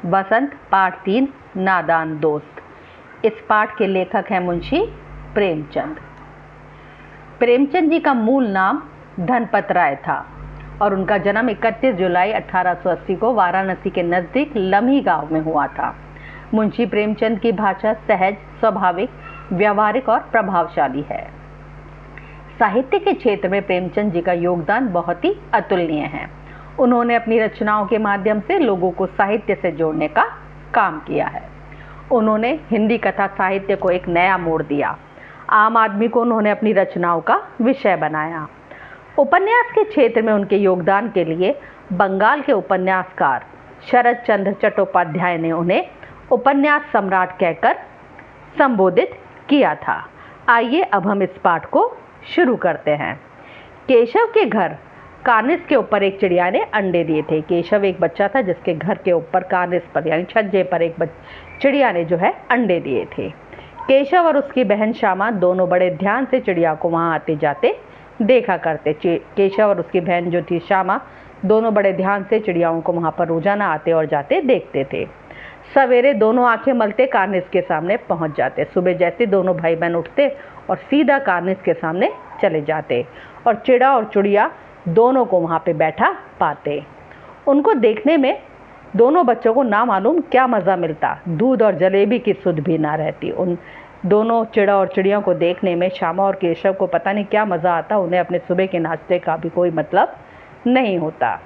बसंत पाठ 3 नादान दोस्त। इस पाठ के लेखक हैं मुंशी प्रेमचंद। प्रेमचंद जी का मूल नाम धनपत राय था और उनका जन्म 31 जुलाई 1880 को वाराणसी के नज़दीक लम्ही गांव में हुआ था। मुंशी प्रेमचंद की भाषा सहज, स्वाभाविक, व्यवहारिक और प्रभावशाली है। साहित्य के क्षेत्र में प्रेमचंद जी का योगदान बहुत ही अतुलनीय है। उन्होंने अपनी रचनाओं के माध्यम से लोगों को साहित्य से जोड़ने का काम किया है। उन्होंने हिंदी कथा साहित्य को एक नया मोड़ दिया। आम आदमी को उन्होंने अपनी रचनाओं का विषय बनाया। उपन्यास के क्षेत्र में उनके योगदान के लिए बंगाल के उपन्यासकार शरद चंद्र चट्टोपाध्याय ने उन्हें उपन्यास सम्राट कहकर संबोधित किया था। आइए अब हम इस पाठ को शुरू करते हैं। केशव के घर कार्निस के ऊपर एक चिड़िया ने अंडे दिए थे। केशव एक बच्चा था जिसके घर के ऊपर कार्निस पर यानी छज्जे पर एक चिड़िया ने जो है अंडे दिए थे। केशव और उसकी बहन श्यामा दोनों बड़े ध्यान से चिड़िया को वहां आते जाते देखा करते। केशव और उसकी बहन जो थी श्यामा दोनों बड़े ध्यान से चिड़ियाओं को वहां पर रोजाना आते और जाते देखते थे। सवेरे दोनों आंखें मलते कार्निस के सामने पहुंच जाते। सुबह जैसे दोनों भाई बहन उठते और सीधा कार्निस के सामने चले जाते और चिड़ा और चुड़िया दोनों को वहां पे बैठा पाते। उनको देखने में दोनों बच्चों को ना मालूम क्या मज़ा मिलता, दूध और जलेबी की सुध भी ना रहती। उन दोनों चिड़ा और चिड़ियों को देखने में श्यामा और केशव को पता नहीं क्या मज़ा आता। उन्हें अपने सुबह के नाश्ते का भी कोई मतलब नहीं होता।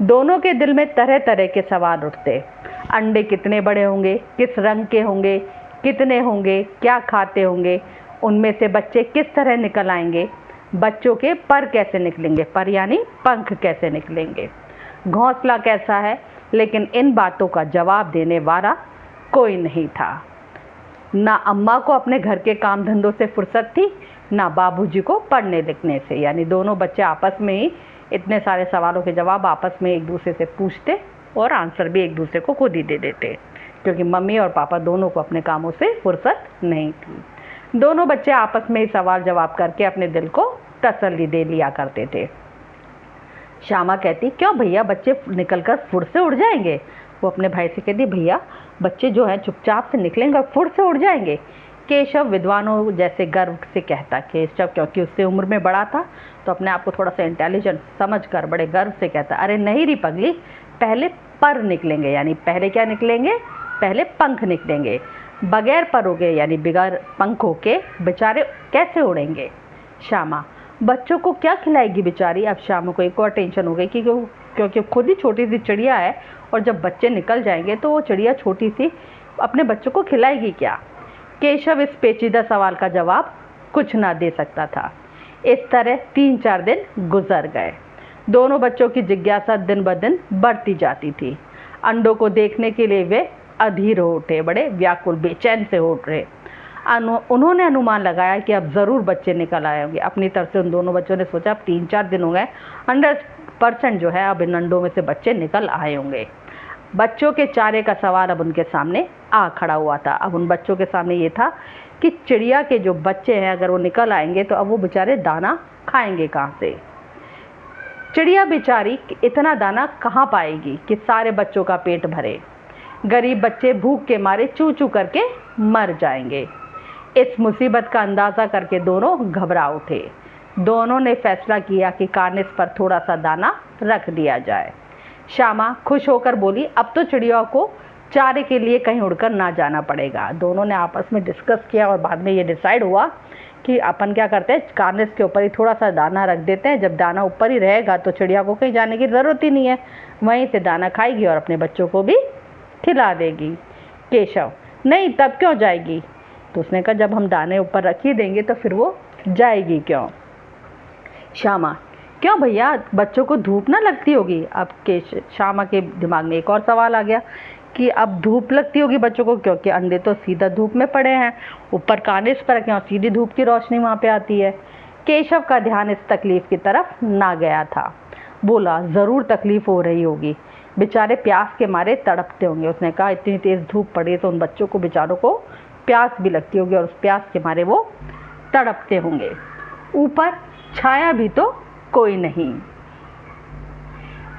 दोनों के दिल में तरह तरह के सवाल उठते। अंडे कितने बड़े होंगे, किस रंग के होंगे, कितने होंगे, क्या खाते होंगे, उनमें से बच्चे किस तरह निकल आएंगे, बच्चों के पर कैसे निकलेंगे, पर यानी पंख कैसे निकलेंगे, घोंसला कैसा है। लेकिन इन बातों का जवाब देने वाला कोई नहीं था। ना अम्मा को अपने घर के काम धंधों से फुर्सत थी, ना बाबूजी को पढ़ने लिखने से। यानी दोनों बच्चे आपस में ही इतने सारे सवालों के जवाब आपस में एक दूसरे से पूछते और आंसर भी एक दूसरे को खुद ही दे देते, क्योंकि मम्मी और पापा दोनों को अपने कामों से फुर्सत नहीं थी। दोनों बच्चे आपस में ही सवाल जवाब करके अपने दिल को तसल्ली दे लिया करते थे। श्यामा कहती, क्यों भैया बच्चे निकलकर फुर से उड़ जाएंगे। वो अपने भाई से कहती, भैया बच्चे जो हैं चुपचाप से निकलेंगे और फुर से उड़ जाएंगे। केशव विद्वानों जैसे गर्व से कहता। केशव क्योंकि उससे उम्र में बड़ा था तो अपने आप को थोड़ा सा इंटेलिजेंट समझकर बड़े गर्व से कहता, अरे नहीं री पगली, पहले पर निकलेंगे। यानी पहले क्या निकलेंगे, पहले पंख निकलेंगे। बगैर परों के यानी बगैर पंखों के बेचारे कैसे उड़ेंगे। श्यामा, बच्चों को क्या खिलाएगी बेचारी। अब श्यामा को एक और टेंशन हो गई कि क्योंकि खुद ही छोटी सी चिड़िया है और जब बच्चे निकल जाएंगे तो वो चिड़िया छोटी सी अपने बच्चों को खिलाएगी क्या। केशव इस पेचीदा सवाल का जवाब कुछ ना दे सकता था। इस तरह 3-4 दिन गुजर गए। दोनों बच्चों की जिज्ञासा दिन ब दिन बढ़ती जाती थी। अंडों को देखने के लिए वे अधीर हो उठे, बड़े व्याकुल बेचैन से हो उठे। उन्होंने अनुमान लगाया कि अब ज़रूर बच्चे निकल आए होंगे। अपनी तरफ से उन दोनों बच्चों ने सोचा अब 3-4 दिन हो गए, 100% जो है अब इन अंडों में से बच्चे निकल आए होंगे। बच्चों के चारे का सवाल अब उनके सामने आ खड़ा हुआ था। अब उन बच्चों के सामने ये था कि चिड़िया के जो बच्चे हैं अगर वो निकल आएंगे तो अब वो बेचारे दाना खाएंगे कहाँ से। चिड़िया बेचारी इतना दाना कहाँ पाएगी कि सारे बच्चों का पेट भरे। गरीब बच्चे भूख के मारे चू चू करके मर जाएंगे। इस मुसीबत का अंदाज़ा करके दोनों घबरा उठे। दोनों ने फैसला किया कि कार्निस पर थोड़ा सा दाना रख दिया जाए। श्यामा खुश होकर बोली, अब तो चिड़िया को चारे के लिए कहीं उड़कर ना जाना पड़ेगा। दोनों ने आपस में डिस्कस किया और बाद में ये डिसाइड हुआ कि अपन क्या करते हैं, कार्निस के ऊपर ही थोड़ा सा दाना रख देते हैं। जब दाना ऊपर ही रहेगा तो चिड़िया को कहीं जाने की ज़रूरत ही नहीं है, वहीं से दाना खाएगी और अपने बच्चों को भी खिला देगी। केशव, नहीं तब क्यों जाएगी। तो उसने कहा, जब हम दाने ऊपर रख ही देंगे तो फिर वो जाएगी क्यों। श्यामा, क्यों भैया बच्चों को धूप ना लगती होगी। अब श्यामा के दिमाग में एक और सवाल आ गया कि अब धूप लगती होगी बच्चों को, क्योंकि अंडे तो सीधा धूप में पड़े हैं, ऊपर कार्निस पर क्यों सीधी धूप की रोशनी वहाँ पे आती है। केशव का ध्यान इस तकलीफ की तरफ ना गया था। बोला, ज़रूर तकलीफ़ हो रही होगी, बेचारे प्यास के मारे तड़पते होंगे। उसने कहा, इतनी तेज़ धूप पड़ी तो उन बच्चों को बेचारों को प्यास भी लगती होगी और उस प्यास के मारे वो तड़पते होंगे। ऊपर छाया भी तो कोई नहीं।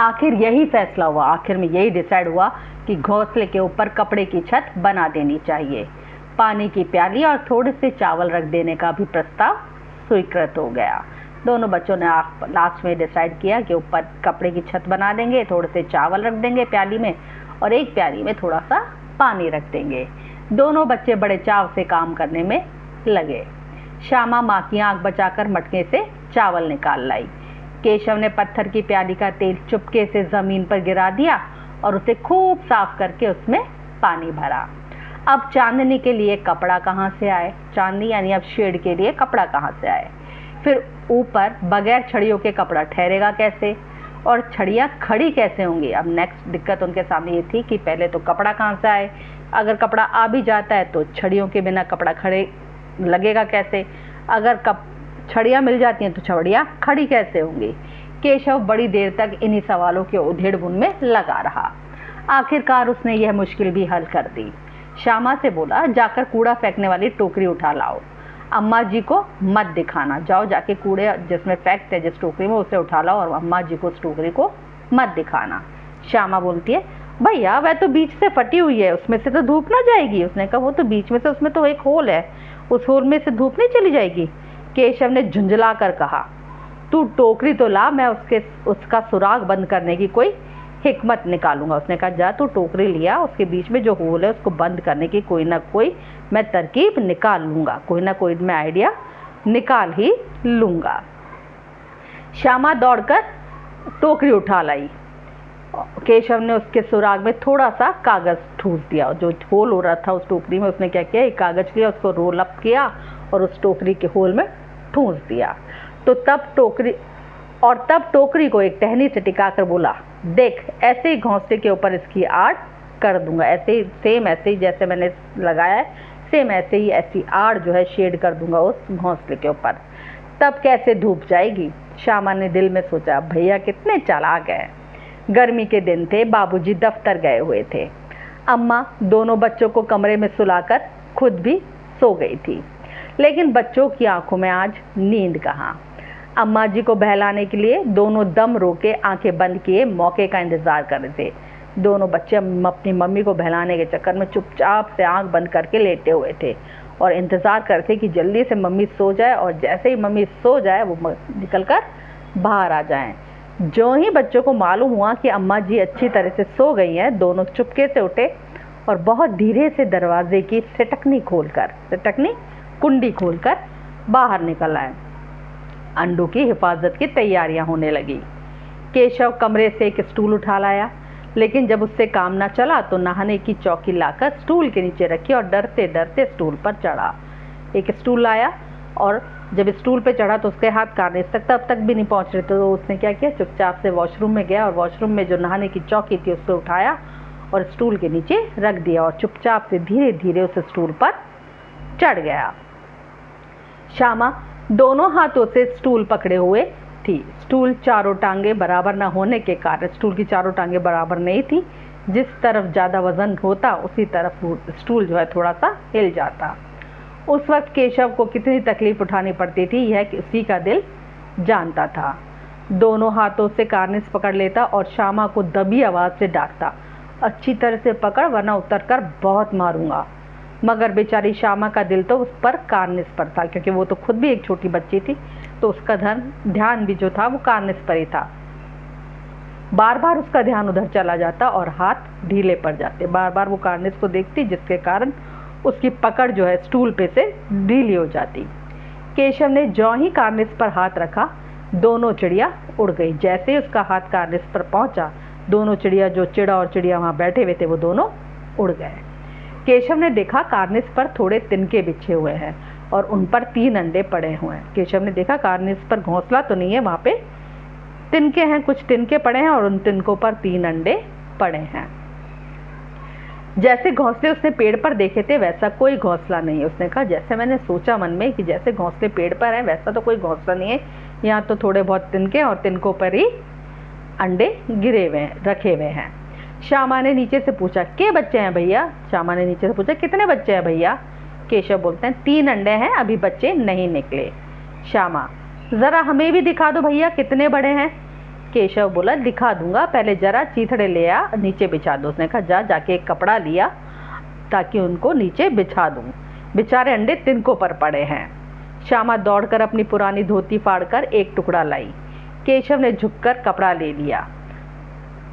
आखिर यही फैसला हुआ, आखिर में यही डिसाइड हुआ कि घोंसले के ऊपर कपड़े की छत बना देनी चाहिए। पानी की प्याली और थोड़े से चावल रख देने का भी प्रस्ताव स्वीकृत हो गया। दोनों बच्चों ने लास्ट में डिसाइड किया कि ऊपर कपड़े की छत बना देंगे, थोड़े से चावल रख देंगे प्याली में और एक प्याली में थोड़ा सा पानी रख देंगे। दोनों बच्चे बड़े चाव से काम करने में लगे। श्यामा माँ की आंख बचाकर मटके से चावल निकाल लाई। केशव ने पत्थर की प्याली का तेल चुपके से जमीन पर गिरा दिया और उसे खूब साफ करके उसमें पानी भरा। अब चांदनी के लिए कपड़ा कहाँ से आए? चांदनी यानी अब शेड के लिए कपड़ा कहाँ से आए? फिर ऊपर बगैर छड़ियों के कपड़ा ठहरेगा कैसे? और छड़ियाँ खड़ी कैसे होंगी? अब नेक्स्ट दिक्कत उनके सामने ये थी कि पहले तो कपड़ा कहाँ से आए, अगर कपड़ा आ भी जाता है तो छड़ियों के बिना कपड़ा खड़े लगेगा कैसे? अगर छड़ियाँ मिल जाती हैं तो छड़ियाँ खड़ी कैसे होंगी? केशव बड़ी देर तक इन्हीं सवालों के उधेड़-बुन में लगा रहा। आखिरकार उसने यह मुश्किल भी हल कर दी। श्यामा से बोला, जाकर कूड़ा फेंकने वाली टोकरी उठा लाओ। अम्मा जी को मत दिखाना, जाओ जाके कूड़े जिसमें फेंकते जिस टोकरी में उसे उठा लाओ और अम्मा जी को उस टोकरी को मत दिखाना। श्यामा बोलती है, भैया वह तो बीच से फटी हुई है, उसमें से तो धूप ना जाएगी। उसने कहा, वो तो बीच में से, उसमें तो एक होल है, उस होल में से धूप नहीं चली जाएगी। केशव ने झुंझला कर कहा, तू टोकरी तो ला, मैं उसका सुराग बंद करने की कोई हिकमत निकालूंगा। उसने कहा, जा तू टोकरी लिया, उसके बीच में जो होल है उसको बंद करने की कोई ना कोई मैं तरकीब निकाल लूंगा, कोई ना कोई मैं आइडिया निकाल ही लूंगा। श्यामा दौड़कर टोकरी उठा लाई। केशव ने उसके सुराग में थोड़ा सा कागज ठूस दिया, जो होल हो रहा था उस टोकरी में उसने क्या किया, एक कागज लिया, उसको रोल अप किया और उस टोकरी के होल में ठूस दिया। तो तब टोकरी को एक टहनी से टिकाकर बोला, देख ऐसे ही घोंसले के ऊपर इसकी आड़ कर दूंगा, ऐसे ही सेम ऐसे ही जैसे मैंने लगाया है सेम ऐसे ही ऐसी आड़ जो है शेड कर दूंगा उस घोंसले के ऊपर, तब कैसे धूप जाएगी। श्यामा ने दिल में सोचा, भैया कितने चालाक हैं। गर्मी के दिन थे, बाबूजी दफ्तर गए हुए थे। अम्मा दोनों बच्चों को कमरे में सुलाकर खुद भी सो गई थी, लेकिन बच्चों की आंखों में आज नींद कहाँ। अम्मा जी को बहलाने के लिए दोनों दम रोके आंखें बंद किए मौके का इंतजार कर रहे थे। दोनों बच्चे अपनी मम्मी को बहलाने के चक्कर में चुपचाप से आंख बंद करके लेटे हुए थे और इंतजार करते कि जल्दी से मम्मी सो जाए और जैसे ही मम्मी सो जाए वो निकलकर बाहर आ जाएं। जो ही बच्चों को मालूम हुआ कि अम्मा जी अच्छी तरह से सो गई हैं, दोनों चुपके से उठे और बहुत धीरे से दरवाजे की सिटकनी कुंडी खोलकर बाहर निकल आए। अंडों की हिफाजत की तैयारियां होने लगी। केशव कमरे से एक स्टूल उठा लाया, लेकिन जब उससे काम न चला तो नहाने की चौकी लाकर स्टूल के नीचे रखी और डरते डरते स्टूल पर चढ़ा। एक स्टूल लाया और जब स्टूल पर चढ़ा तो उसके हाथ कार्निस तक भी नहीं पहुंच रहे, तो उसने क्या किया, चुपचाप से वॉशरूम में गया और वॉशरूम में जो नहाने की चौकी थी उसको उठाया और स्टूल के नीचे रख दिया और चुपचाप से धीरे धीरे उस स्टूल पर चढ़ गया। श्यामा दोनों हाथों से स्टूल पकड़े हुए थी। स्टूल चारों टांगे बराबर न होने के कारण स्टूल की चारों टांगे बराबर नहीं थी। जिस तरफ ज़्यादा वजन होता उसी तरफ स्टूल जो है थोड़ा सा हिल जाता। उस वक्त केशव को कितनी तकलीफ उठानी पड़ती थी यह कि उसी का दिल जानता था। दोनों हाथों से कार्निस पकड़ लेता और श्यामा को दबी आवाज़ से डांटता, अच्छी तरह से पकड़ वरना उतर कर बहुत मारूंगा। मगर बेचारी श्यामा का दिल तो उस पर कार्निस पर था, क्योंकि वो तो खुद भी एक छोटी बच्ची थी, तो उसका ध्यान भी जो था वो कार्निस पर ही था। बार बार उसका ध्यान उधर चला जाता और हाथ ढीले पड़ जाते। बार बार वो कार्निस को देखती, जिसके कारण उसकी पकड़ जो है स्टूल पे से ढीली हो जाती। केशव ने ज्यों ही कार्निस पर हाथ रखा, दोनों चिड़िया उड़ गई। जैसे ही उसका हाथ कार्निस पर पहुंचा, दोनों चिड़िया, जो चिड़ा और चिड़िया वहां बैठे हुए थे, वो दोनों उड़ गए। केशव ने देखा कार्निस पर थोड़े तिनके बिछे हुए हैं और उन पर 3 अंडे पड़े हुए हैं। केशव ने देखा कार्निस पर घोंसला तो नहीं है, वहां पे तिनके हैं, कुछ तिनके पड़े हैं और उन तिनकों पर 3 अंडे पड़े हैं। जैसे घोंसले उसने पेड़ पर देखे थे वैसा कोई घोंसला नहीं है। उसने कहा, जैसे मैंने सोचा मन में कि जैसे घोंसले पेड़ पर हैं वैसा तो कोई घोंसला नहीं है, यहाँ तो थोड़े बहुत तिनके और तिनकों पर ही अंडे गिरे हुए हैं, रखे हुए हैं। श्यामा ने नीचे से पूछा, के बच्चे हैं भैया? श्यामा ने नीचे से पूछा, कितने बच्चे हैं भैया? केशव बोलते हैं, 3 अंडे हैं, अभी बच्चे नहीं निकले। श्यामा, जरा हमें भी दिखा दो भैया, कितने बड़े हैं? केशव बोला दिखा दूंगा, पहले जरा चीथड़े ले आ, नीचे बिछा दो। उसने कहा जाके एक कपड़ा लिया ताकि उनको नीचे बिछा दूं। बेचारे अंडे तिनकों पर पड़े हैं। श्यामा दौड़कर अपनी पुरानी धोती फाड़कर एक टुकड़ा लाई। केशव ने झुककर कपड़ा ले लिया,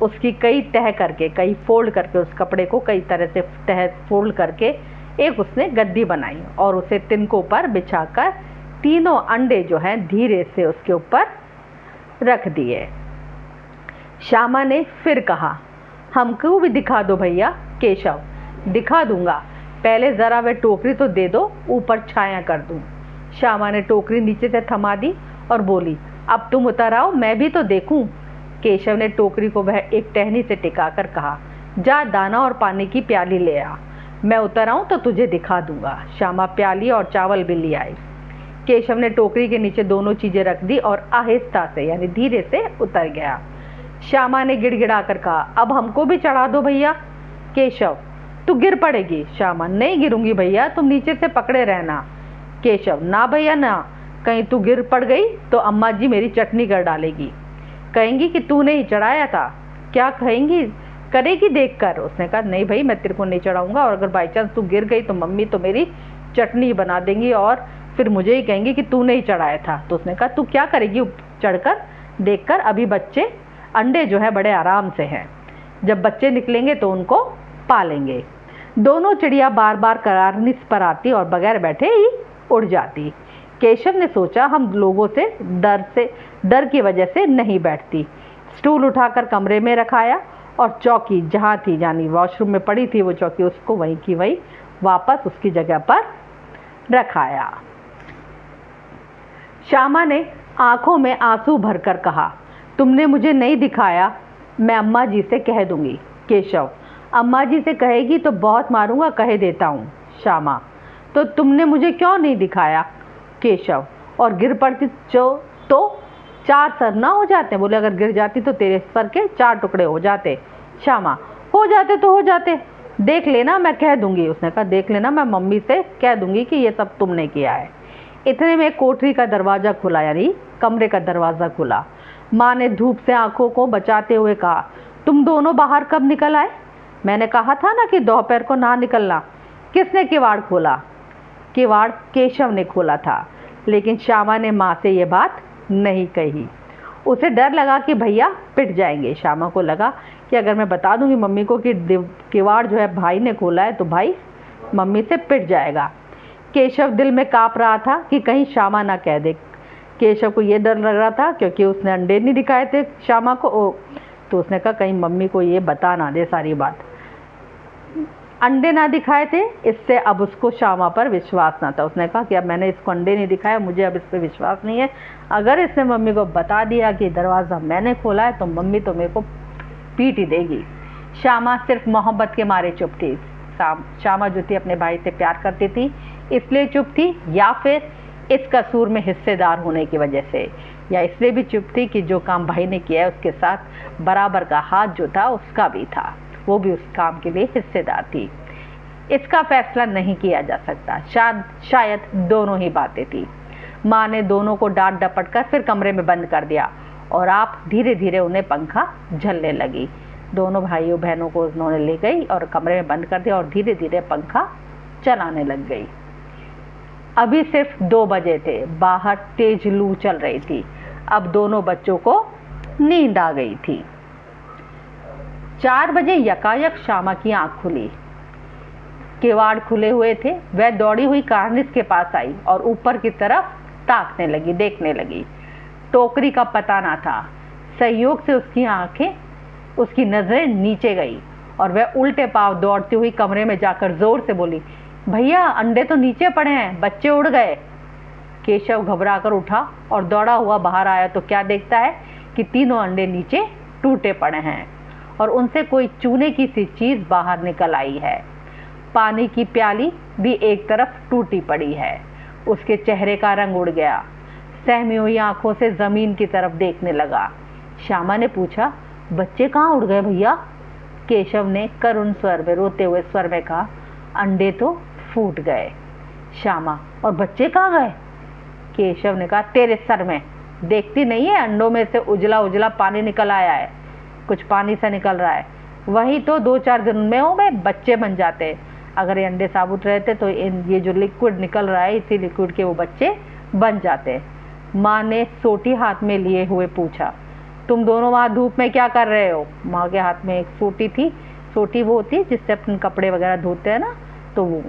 उसकी कई तह करके, कई फोल्ड करके, उस कपड़े को कई तरह से तह फोल्ड करके एक उसने गद्दी बनाई और उसे तिनकों पर बिछाकर तीनों अंडे जो हैं धीरे से उसके ऊपर रख दिए। श्यामा ने फिर कहा हमको भी दिखा दो भैया। केशव दिखा दूंगा, पहले जरा वह टोकरी तो दे दो, ऊपर छाया कर दूं। श्यामा ने टोकरी नीचे से थमा दी और बोली अब तुम उतर आओ, मैं भी तो देखूं। केशव ने टोकरी को वह एक टहनी से टिकाकर कहा जा दाना और पानी की प्याली ले आ, मैं उतर आऊं तो तुझे दिखा दूंगा। श्यामा प्याली और चावल भी ले आई। केशव ने टोकरी के नीचे दोनों चीजें रख दी और आहिस्ता से यानी धीरे से उतर गया। श्यामा ने गिड़गिड़ाकर कहा अब हमको भी चढ़ा दो भैया। केशव तू गिर पड़ेगी। श्यामा नहीं गिरूंगी भैया, तुम नीचे से पकड़े रहना। केशव ना भैया ना, कहीं तू गिर पड़ गई तो अम्मा जी मेरी चटनी कर डालेगी, कहेंगी कि तूने ही चढ़ाया था। क्या कहेंगी करेगी देख कर। उसने कहा नहीं भाई मैं तेरे को नहीं चढ़ाऊंगा, और अगर बाई चांस तू गिर गई तो मम्मी तो मेरी चटनी बना देंगी और फिर मुझे ही कहेंगे कि तूने ही चढ़ाया था। तो उसने कहा तू क्या करेगी चढ़कर देख कर, अभी बच्चे अंडे जो है बड़े आराम से हैं, जब बच्चे निकलेंगे तो उनको पालेंगे। दोनों चिड़िया बार बार करारनिस पर आती और बगैर बैठे ही उड़ जाती। केशव ने सोचा हम लोगों से डर की वजह से नहीं बैठती। स्टूल उठाकर कमरे में रखाया और चौकी जहाँ थी यानी वॉशरूम में पड़ी थी वो चौकी, उसको वहीं की वहीं वापस उसकी जगह पर रखाया। श्यामा ने आंखों में आंसू भरकर कहा तुमने मुझे नहीं दिखाया, मैं अम्मा जी से कह दूंगी। केशव अम्मा जी से कहेगी तो बहुत मारूंगा, कह देता हूँ। श्यामा तो तुमने मुझे क्यों नहीं दिखाया। केशव और गिर पड़ती तो 4 सर ना हो जाते। बोले अगर गिर जाती तो तेरे सर के 4 टुकड़े हो जाते। श्यामा हो जाते तो हो जाते, देख लेना मैं कह दूंगी। उसने कहा देख लेना मैं मम्मी से कह दूंगी कि ये सब तुमने किया है। इतने में कोठरी का दरवाजा खुला यानी कमरे का दरवाजा खुला। माँ ने धूप से आंखों को बचाते हुए कहा तुम दोनों बाहर कब निकल आए। मैंने कहा था ना कि दोपहर को ना निकलना। किसने किवाड़ खोला। किवाड़ केशव ने खोला था, लेकिन श्यामा ने माँ से ये बात नहीं कही। उसे डर लगा कि भैया पिट जाएंगे। श्यामा को लगा कि अगर मैं बता दूंगी मम्मी को कि किवाड़ जो है भाई ने खोला है तो भाई मम्मी से पिट जाएगा। केशव दिल में काँप रहा था कि कहीं श्यामा ना कह दे। केशव को ये डर लग रहा था क्योंकि उसने अंडे नहीं दिखाए थे श्यामा को, तो उसने कहा कहीं मम्मी को ये बता ना दे सारी बात। अंडे ना दिखाए थे, इससे अब उसको श्यामा पर विश्वास ना था। उसने कहा कि अब मैंने इसको अंडे नहीं दिखाया, मुझे अब इस पर विश्वास नहीं है। अगर इसने मम्मी को बता दिया कि दरवाज़ा मैंने खोला है तो मम्मी तो मेरे को पीट ही देगी। श्यामा सिर्फ मोहब्बत के मारे चुप थी। श्यामा जो थी अपने भाई से प्यार करती थी इसलिए चुप थी, या फिर इस कसूर में हिस्सेदार होने की वजह से, या इसलिए भी चुप थी कि जो काम भाई ने किया है उसके साथ बराबर का हाथ जो था उसका भी था, वो भी उस काम के लिए हिस्सेदार थी। इसका फैसला नहीं किया जा सकता, शायद दोनों ही बातें थी। माँ ने दोनों को डांट डपट कर फिर कमरे में बंद कर दिया और आप धीरे धीरे उन्हें पंखा झलने लगी। दोनों भाइयों बहनों को उन्होंने ले गई और कमरे में बंद कर दिया और धीरे धीरे पंखा चलाने लग गई। अभी सिर्फ 2 बजे थे, बाहर तेज लू चल रही थी। अब दोनों बच्चों को नींद आ गई थी। 4 बजे यकायक श्यामा की आंख खुली। किवाड़ खुले हुए थे। वह दौड़ी हुई कार्निस के पास आई और ऊपर की तरफ ताकने लगी, देखने लगी। टोकरी का पता ना था। संयोग से उसकी नजरें नीचे गई और वह उल्टे पांव दौड़ती हुई कमरे में जाकर जोर से बोली भैया अंडे तो नीचे पड़े हैं, बच्चे उड़ गए। केशव घबरा कर उठा और दौड़ा हुआ बाहर आया तो क्या देखता है कि तीनों अंडे नीचे टूटे पड़े हैं और उनसे कोई चूने की सी चीज बाहर निकल आई है। पानी की प्याली भी एक तरफ टूटी पड़ी है। उसके चेहरे का रंग उड़ गया। सहमी हुई आंखों से जमीन की तरफ देखने लगा। श्यामा ने पूछा बच्चे कहाँ उड़ गए भैया। केशव ने करुण स्वर में, रोते हुए स्वर में कहा अंडे तो फूट गए। श्यामा और बच्चे कहाँ गए। केशव ने कहा तेरे सर में, देखती नहीं है अंडों में से उजला उजला पानी निकल आया है, कुछ पानी सा निकल रहा है, वही तो 2-4 दिन में वो बच्चे बन जाते हैं। अगर ये अंडे साबुत रहते तो ये जो लिक्विड निकल रहा है, इसी लिक्विड के वो बच्चे बन जाते। माँ ने सोटी हाथ में लिए हुए पूछा, तुम दोनों वहाँ धूप में क्या कर रहे हो? माँ के हाथ में एक सोटी थी, सोटी वो होती है जिससे अपन कपड़े वगैरह धोते हैं ना, तो वो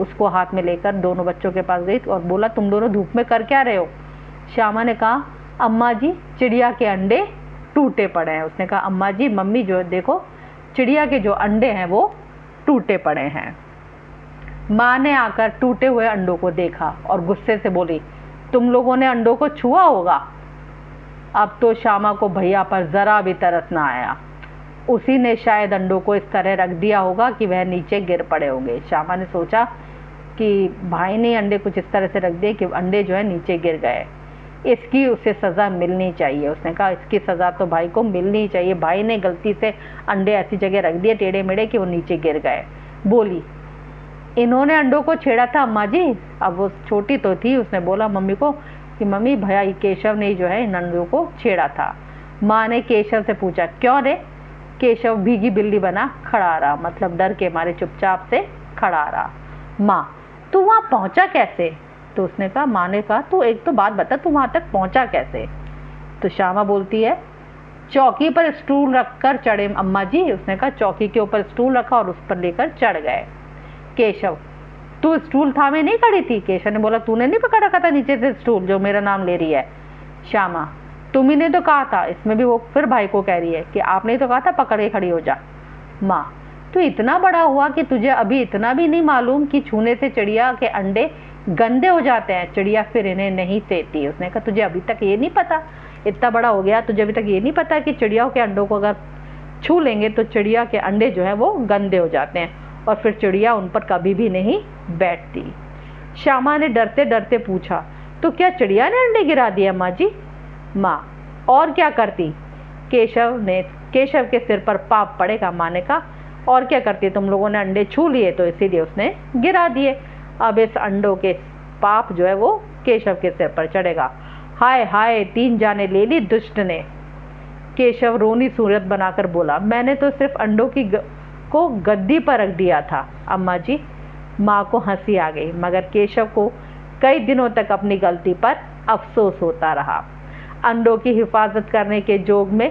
उसको हाथ में लेकर दोनों बच्चों के पास गई और बोला, तुम दोनों धूप में कर क्या रहे हो? श्यामा ने कहा, अम्मा जी चिड़िया के अंडे टूटे पड़े हैं। उसने कहा, अम्मा जी मम्मी जो देखो चिड़िया के जो अंडे हैं वो टूटे पड़े हैं। माँ ने आकर टूटे हुए अंडों को देखा और गुस्से से बोली, तुम लोगों ने अंडों को छुआ होगा। अब तो श्यामा को भैया पर जरा भी तरस ना आया। उसी ने शायद अंडों को इस तरह रख दिया होगा कि वह नीचे गिर पड़े होंगे। श्यामा ने सोचा कि भाई ने अंडे कुछ इस तरह से रख दिए कि अंडे जो है नीचे गिर गए, इसकी उसे सज़ा मिलनी चाहिए। उसने कहा, इसकी सज़ा तो भाई को मिलनी चाहिए, भाई ने गलती से अंडे ऐसी जगह रख दिए टेढ़े मेढ़े कि वो नीचे गिर गए। बोली, इन्होंने अंडों को छेड़ा था अम्मा जी। अब वो छोटी तो थी, उसने बोला मम्मी को कि मम्मी भैया केशव ने जो है इन अंडों को छेड़ा था। माँ ने केशव से पूछा, क्यों रे? केशव भीगी बिल्ली बना खड़ा रहा, मतलब डर के मारे चुपचाप से खड़ा रहा। माँ, तू वहाँ पहुँचा कैसे? तो उसने कहा, माँ ने कहा, तू एक तो बात बता, तू वहाँ तक पहुँचा कैसे? तो श्यामा बोलती है, चौकी पर स्टूल रखकर चढ़े अम्मा जी। उसने कहा, चौकी के ऊपर स्टूल रखा और उस पर लेकर चढ़ गए। केशव, तू स्टूल थामे नहीं खड़ी थी? केशव ने बोला, तूने नहीं पकड़ रखा था नीचे से स्टूल जो मेरा नाम ले रही है? श्यामा, तुम्ही ने तो कहा था। इसमें भी वो फिर भाई को कह रही है कि आपने तो कहा था पकड़ के खड़ी हो जा। माँ, तू इतना बड़ा हुआ कि तुझे अभी इतना भी नहीं मालूम कि छूने से चिड़िया के अंडे गंदे हो जाते हैं, चिड़िया फिर इन्हें नहीं सेती। उसने कहा, तुझे अभी तक ये नहीं पता? इतना बड़ा हो गया, तुझे अभी तक ये नहीं पता कि चिड़ियाओं के अंडों को अगर छू लेंगे तो चिड़िया के अंडे जो है वो गंदे हो जाते हैं और फिर चिड़िया उन पर कभी भी नहीं बैठती। श्यामा ने डरते डरते पूछा, तो क्या चिड़िया ने अंडे गिरा दिए अम्मा जी? माँ, और क्या करती? केशव के सिर पर पाप पड़ेगा। माँ ने कहा, और क्या करती? तुम लोगों ने अंडे छू लिए तो इसीलिए उसने गिरा दिए। अब इस अंडों के पाप जो है वो केशव के सिर पर चढ़ेगा। हाय हाय, 3 जाने ले ली दुष्ट ने। केशव रोनी सूरत बनाकर बोला, मैंने तो सिर्फ अंडों को गद्दी पर रख दिया था अम्मा जी। माँ को हंसी आ गई, मगर केशव को कई दिनों तक अपनी गलती पर अफसोस होता रहा। अंडों की हिफाजत करने के जोग में,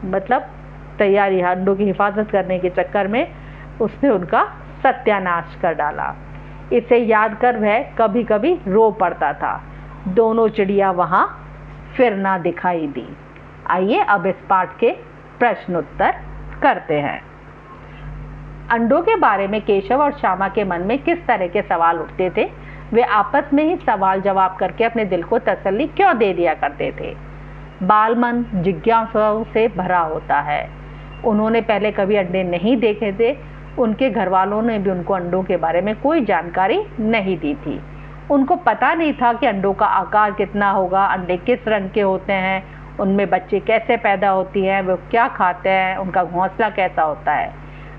मतलब तैयारी, अंडों की हिफाजत करने के चक्कर में उसने उनका सत्यानाश कर डाला। इसे याद कर वह कभी कभी रो पड़ता था। दोनों चिड़िया वहाँ फिर ना दिखाई दी। आइए अब इस पाठ के प्रश्न उत्तर करते हैं। अंडों के बारे में केशव और श्यामा के मन में किस तरह के सवाल उठते थे? वे आपस में ही सवाल जवाब करके अपने दिल को तसल्ली क्यों दे दिया करते थे? बाल मन जिज्ञासाओं से भरा होता है। उन्होंने पहले कभी अंडे नहीं देखे थे। उनके घर वालों ने भी उनको अंडों के बारे में कोई जानकारी नहीं दी थी। उनको पता नहीं था कि अंडों का आकार कितना होगा, अंडे किस रंग के होते हैं, उनमें बच्चे कैसे पैदा होती हैं, वो क्या खाते हैं, उनका घोंसला कैसा होता है।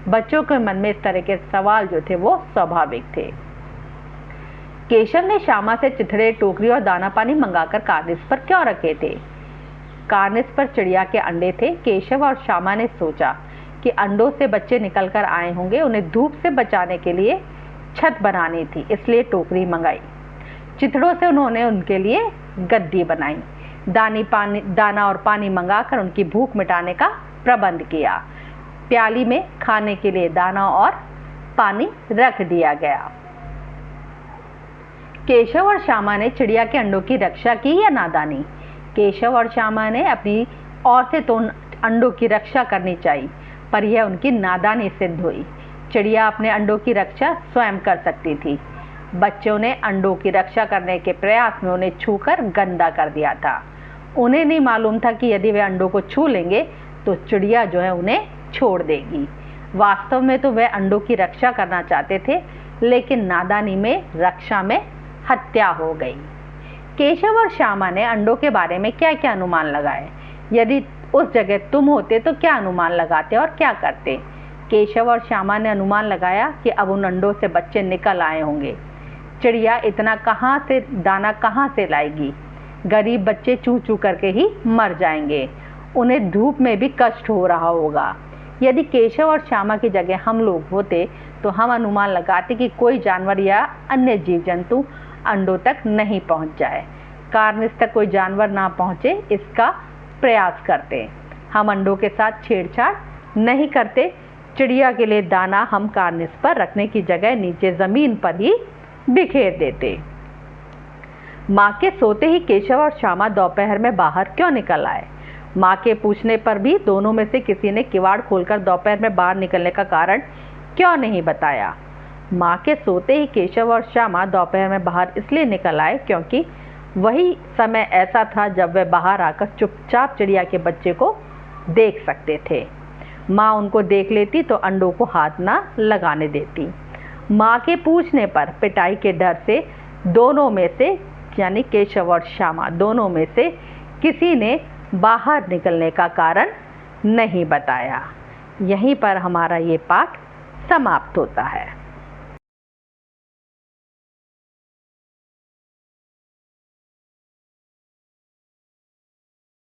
बच्चों के मन में इस तरह के सवाल जो थे वो स्वाभाविक थे। केशव ने श्यामा से चिथड़े, टोकरी और दाना पानी मंगाकर कार्निस पर क्यों रखे थे? कार्निस पर चिड़िया के अंडे थे। केशव और श्यामा ने सोचा कि अंडों से बच्चे निकल कर आए होंगे, उन्हें धूप से बचाने के लिए छत बनानी थी, इसलिए टोकरी मंगाई। चिथड़ों से उन्होंने उनके लिए गद्दी बनाई। दाना और पानी मंगाकर उनकी भूख मिटाने का प्रबंध किया। प्याली में खाने के लिए दाना और पानी रख दिया गया। केशव और श्यामा ने चिड़िया के अंडों की रक्षा की या नादानी? केशव और श्यामा ने अपनी ओर से तो अंडों की रक्षा करनी चाहिए, पर यह उनकी नादानी सिद्ध हुई। चिड़िया अपने अंडों की रक्षा स्वयं कर सकती थी। बच्चों ने अंडों की रक्षा करने के प्रयास में उन्हें छूकर गंदा कर दिया था। उन्हें नहीं मालूम था कि यदि वे अंडों को छू लेंगे तो चिड़िया जो है उन्हें छोड़ देगी। वास्तव में तो वे अंडों की रक्षा करना चाहते थे, लेकिन नादानी में रक्षा में हत्या हो गई। केशव और श्यामा ने अंडों के बारे में क्या क्या अनुमान लगाए? यदि उस जगह तुम होते तो क्या अनुमान लगाते और क्या करते? केशव और श्यामा ने अनुमान लगाया कि अब उन अंडों से बच्चे निकल आए होंगे। चिड़िया इतना दाना कहाँ से लाएगी? गरीब बच्चे चूं चूं करके ही मर जाएंगे, उन्हें धूप में भी कष्ट हो रहा होगा। यदि केशव और श्यामा की जगह हम लोग होते तो हम अनुमान लगाते कि कोई जानवर या अन्य जीव जंतु अंडों तक नहीं पहुंच जाए। कार्निस तक कोई जानवर ना पहुंचे इसका प्रयास करते। हम अंडों के साथ छेड़छाड़ नहीं करते। चिड़िया के लिए दाना हम कार्निस पर रखने की जगह नीचे जमीन पर ही बिखेर देते। माँ के सोते ही केशव और श्यामा दोपहर में बाहर क्यों निकल आए? माँ के पूछने पर भी दोनों में से किसी ने किवाड़ खोलकर दोपहर में बाहर निकलने का कारण क्यों नहीं बताया। माँ के सोते ही केशव और श्यामा दोपहर में बाहर इसलिए निकल आए क्योंकि वही समय ऐसा था जब वे बाहर आकर चुपचाप चिड़िया के बच्चे को देख सकते थे। माँ उनको देख लेती तो अंडों को हाथ ना लगाने देती। माँ के पूछने पर पिटाई के डर से दोनों में से यानी केशव और श्यामा दोनों में से किसी ने बाहर निकलने का कारण नहीं बताया। यहीं पर हमारा ये पाठ समाप्त होता है।